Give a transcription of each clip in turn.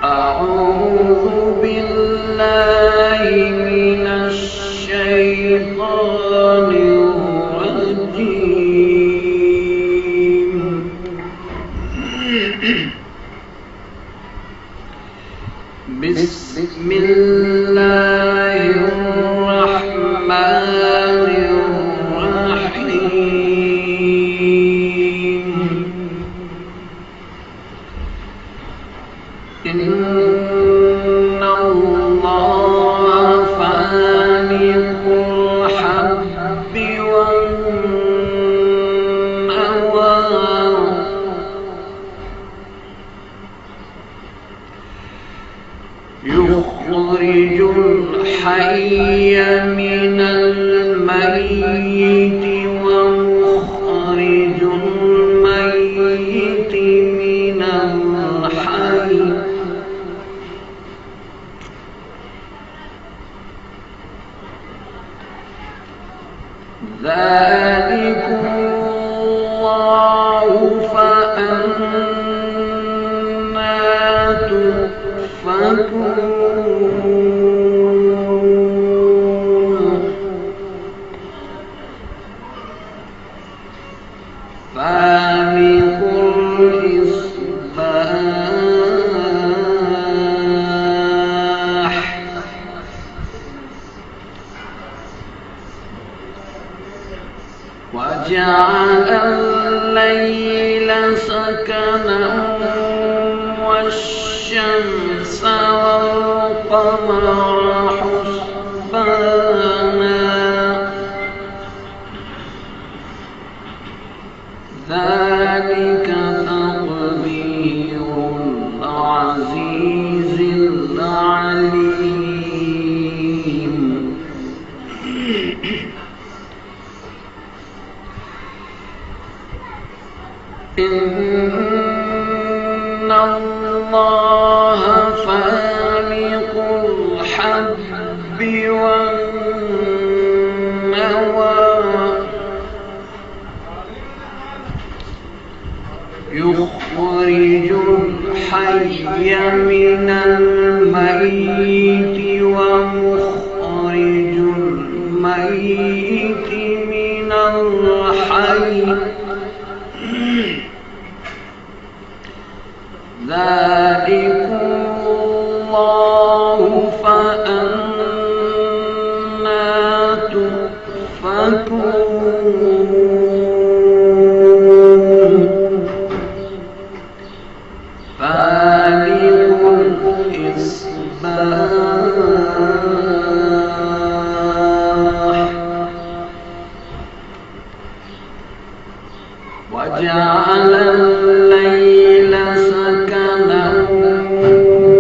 أعوذ بالله من الشيطان الرجيم. بسم الله الرحمن الرحيم. إن الله فالق الحب والنوى يخرج الحي من الميت ومخرج الميت من الحي. ذلكم الله فأنى تؤفكون. فالق الإصباح وجعل الليل سكنا والشمس والقمر حسبانا. ذلك تقدير العزيز العليم. إن الله فالق الحب والنوى يخرج الحي من الميت ومخرج الميت من الحي. ذلكم الله فأنى تؤفكون. فالق الإصباح وجعل الليل سكنا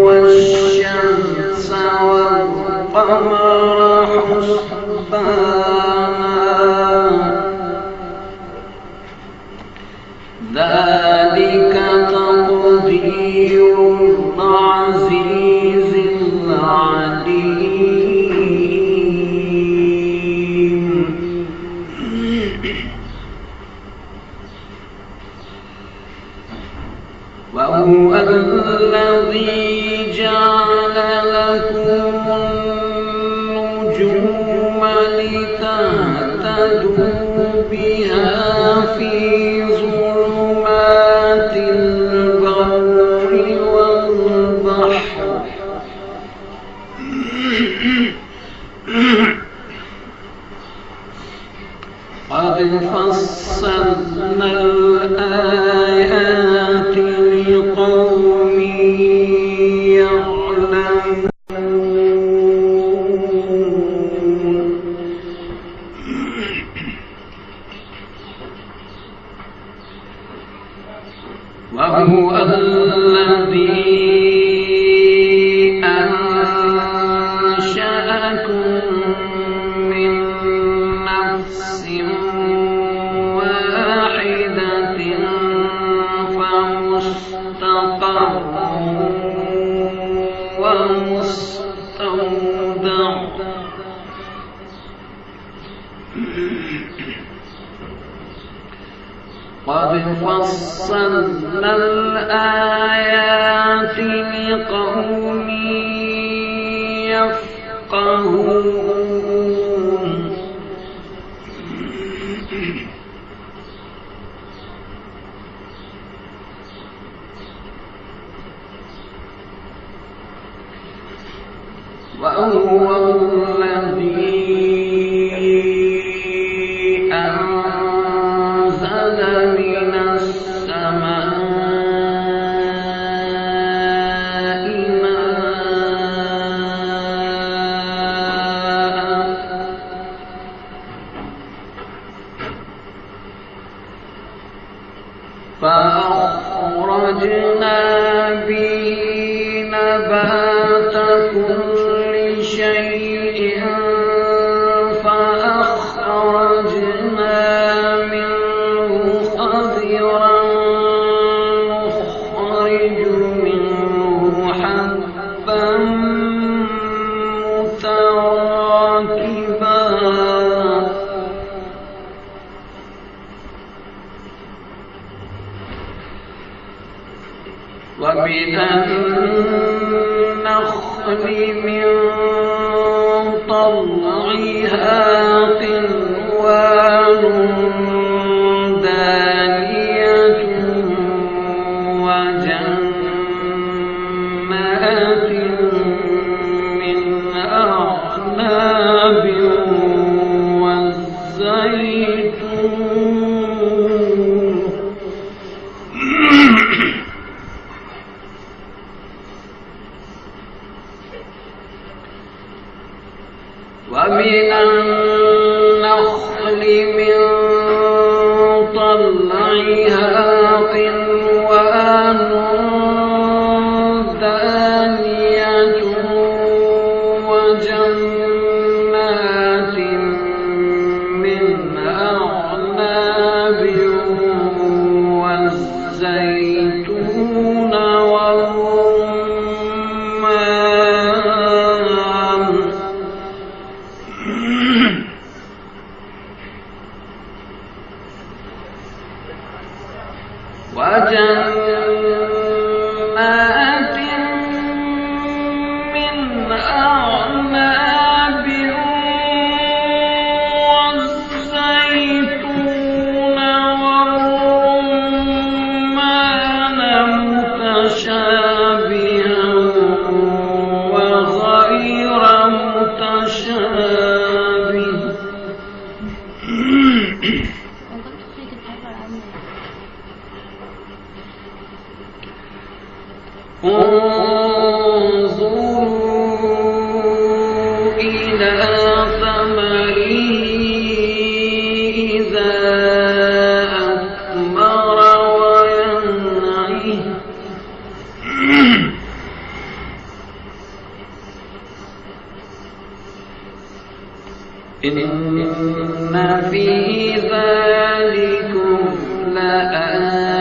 والشمس والقمر حسبانا. ذلك تقدير العزيز العليم. وهو الذي جعل لكم النجوم لتهتدوا بها في ظلمات البر والبحر. قد فصلنا الآيات لقوم يعلمون. وهو الذي أنشأكم من نفس واحدة فمستقر ومستودع. قد فصلنا الآيات لقوم يفقهون وهو الذي أنزل من السماء ماء فأخرجنا به نبات كل شيء فأخرجنا منه خضرا نخرج منه حبا متراكبا ومن النخل من طلعها قنوان دانية وجنات من أعناب والزيتون ومن النخل من طلعها قنوان دانية وجنات من أعناب والزيتون والرمان وجنات من أعناب والزيتون والرمان متشابها وغير متشابه انظروا إلى ثمره إذا أثمر وينعه إن في ذلكم لآية